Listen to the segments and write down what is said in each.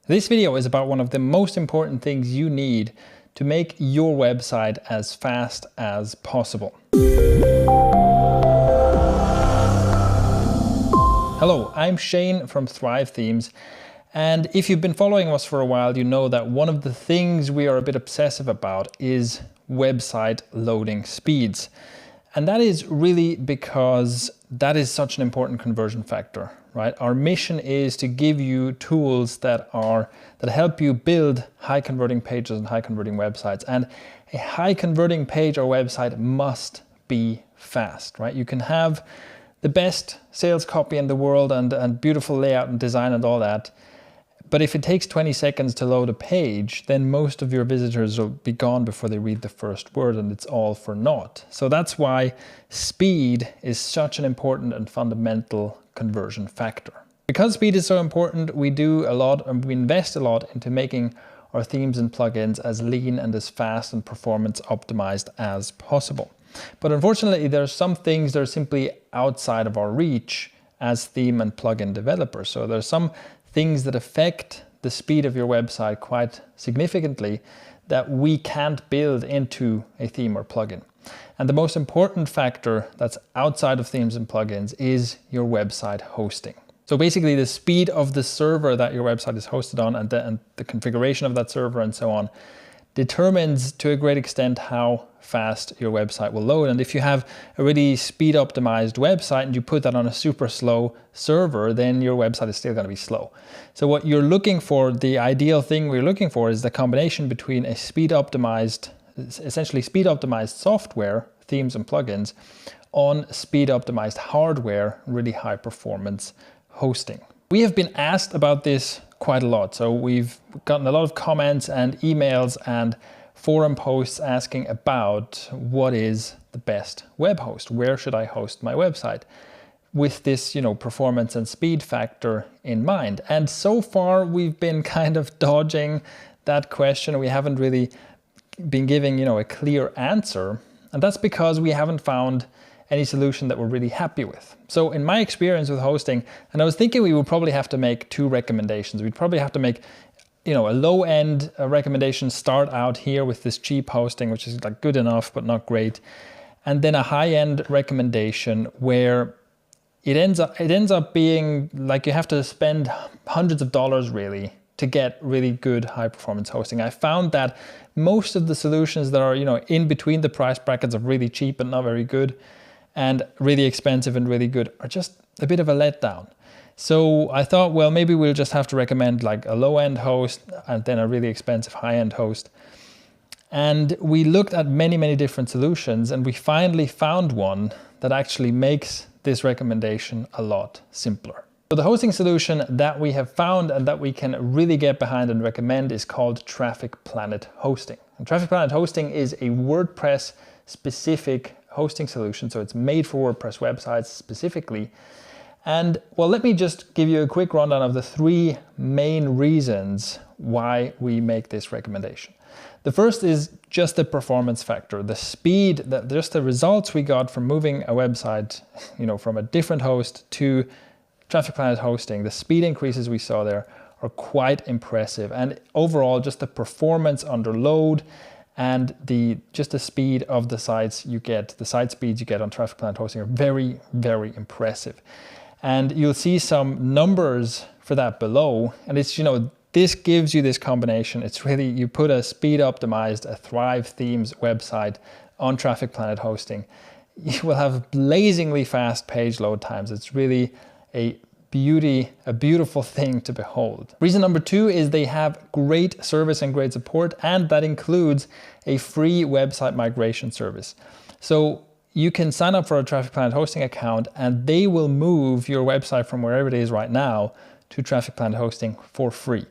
This video is about one of the most important things you need to make your website as fast as possible. Hello, I'm Shane from Thrive Themes, and if you've been following us for a while, you know that one of the things we are a bit obsessive about is website loading speeds. And that is really because that is such an important conversion factor, right? Our mission is to give you tools that help you build high converting pages and high converting websites. And a high converting page or website must be fast, right? You can have the best sales copy in the world and beautiful layout and design and all that. But if it takes 20 seconds to load a page, then most of your visitors will be gone before they read the first word, and it's all for naught. So that's why speed is such an important and fundamental conversion factor. Because speed is so important, we do a lot and we invest a lot into making our themes and plugins as lean and as fast and performance optimized as possible. But unfortunately, there are some things that are simply outside of our reach as theme and plugin developers. So there's some things that affect the speed of your website quite significantly that we can't build into a theme or plugin. And the most important factor that's outside of themes and plugins is your website hosting. So basically the speed of the server that your website is hosted on and the configuration of that server and so on determines to a great extent how fast your website will load. And if you have a really speed optimized website and you put that on a super slow server, then your website is still going to be slow. So what you're looking for, the ideal thing we're looking for, is the combination between a essentially speed optimized software, themes and plugins, on speed optimized hardware, really high performance hosting. We have been asked about this quite a lot. So we've gotten a lot of comments and emails and forum posts asking about what is the best web host? Where should I host my website? With this, performance and speed factor in mind. And so far we've been kind of dodging that question. We haven't really been giving, a clear answer. And that's because we haven't found any solution that we're really happy with. So in my experience with hosting, and I was thinking we would probably have to make two recommendations. We'd probably have to make, a low-end recommendation, start out here with this cheap hosting, which is like good enough, but not great. And then a high-end recommendation where it ends up being like you have to spend hundreds of dollars really to get really good high-performance hosting. I found that most of the solutions that are, in between the price brackets of really cheap and not very good, and really expensive and really good, are just a bit of a letdown. So I thought, well, maybe we'll just have to recommend like a low-end host and then a really expensive high-end host. And we looked at many, many different solutions, and we finally found one that actually makes this recommendation a lot simpler. So the hosting solution that we have found and that we can really get behind and recommend is called Traffic Planet Hosting. And Traffic Planet Hosting is a WordPress specific hosting solution. So it's made for WordPress websites specifically. And well, let me just give you a quick rundown of the three main reasons why we make this recommendation. The first is just the performance factor, the speed, just the results we got from moving a website, from a different host to Traffic Planet Hosting. The speed increases we saw there are quite impressive. And overall, just the performance under load and the speed of the sites you get, the site speeds you get on Traffic Planet Hosting are very, very impressive. And you'll see some numbers for that below. And it's, this gives you this combination. It's really, you put a speed optimized, a Thrive Themes website on Traffic Planet Hosting, you will have blazingly fast page load times. It's really a beautiful thing to behold. Reason number two is they have great service and great support, and that includes a free website migration service. So you can sign up for a Traffic Planet Hosting account and they will move your website from wherever it is right now to Traffic Planet Hosting for free.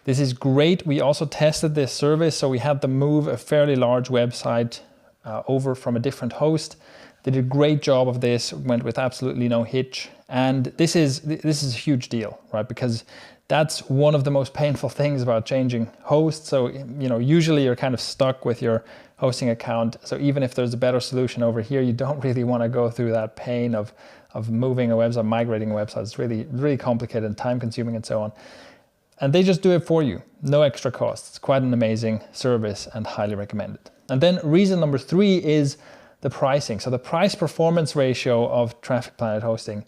This is great. We also tested this service, so we had them move a fairly large website over from a different host. They did a great job of this, went with absolutely no hitch. And this is a huge deal, right? Because that's one of the most painful things about changing hosts. So, usually you're kind of stuck with your hosting account. So even if there's a better solution over here, you don't really want to go through that pain of moving a website, migrating a website. It's really, really complicated and time consuming and so on. And they just do it for you. No extra costs. It's quite an amazing service and highly recommended. And then reason number 3 is the pricing. So the price performance ratio of Traffic Planet hosting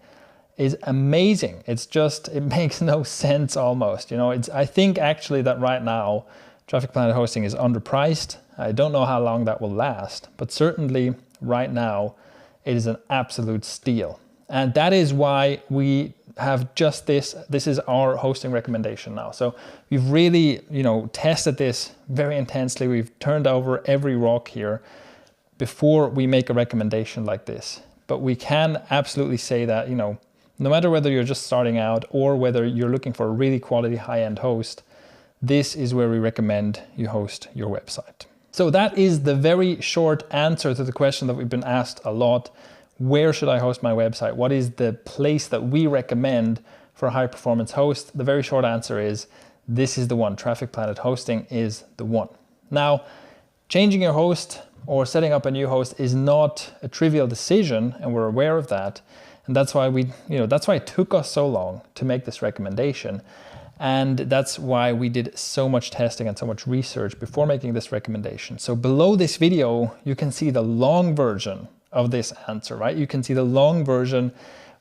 is amazing. It's just, it makes no sense almost. You know, I think actually that right now Traffic Planet hosting is underpriced. I don't know how long that will last, but certainly right now it is an absolute steal. And that is why we have just this is our hosting recommendation now. So we've really, you know, tested this very intensely. We've turned over every rock here before we make a recommendation like this. But we can absolutely say that, you know, no matter whether you're just starting out or whether you're looking for a really quality high-end host, this is where we recommend you host your website. So that is the very short answer to the question that we've been asked a lot. Where should I host my website? What is the place that we recommend for a high performance host? The very short answer is this is the one. Traffic Planet hosting is the one. Now, changing your host or setting up a new host is not a trivial decision, and we're aware of that. And that's why that's why it took us so long to make this recommendation. And that's why we did so much testing and so much research before making this recommendation. So below this video, you can see the long version of this answer, right? You can see the long version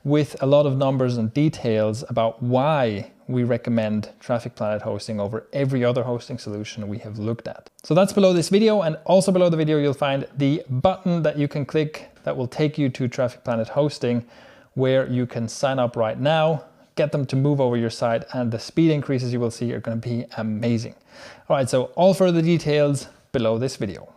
with a lot of numbers and details about why we recommend Traffic Planet hosting over every other hosting solution we have looked at. So that's below this video, and also below the video you'll find the button that you can click that will take you to Traffic Planet hosting, where you can sign up right now, get them to move over your site, and the speed increases you will see are going to be amazing. All right, so all further details below this video.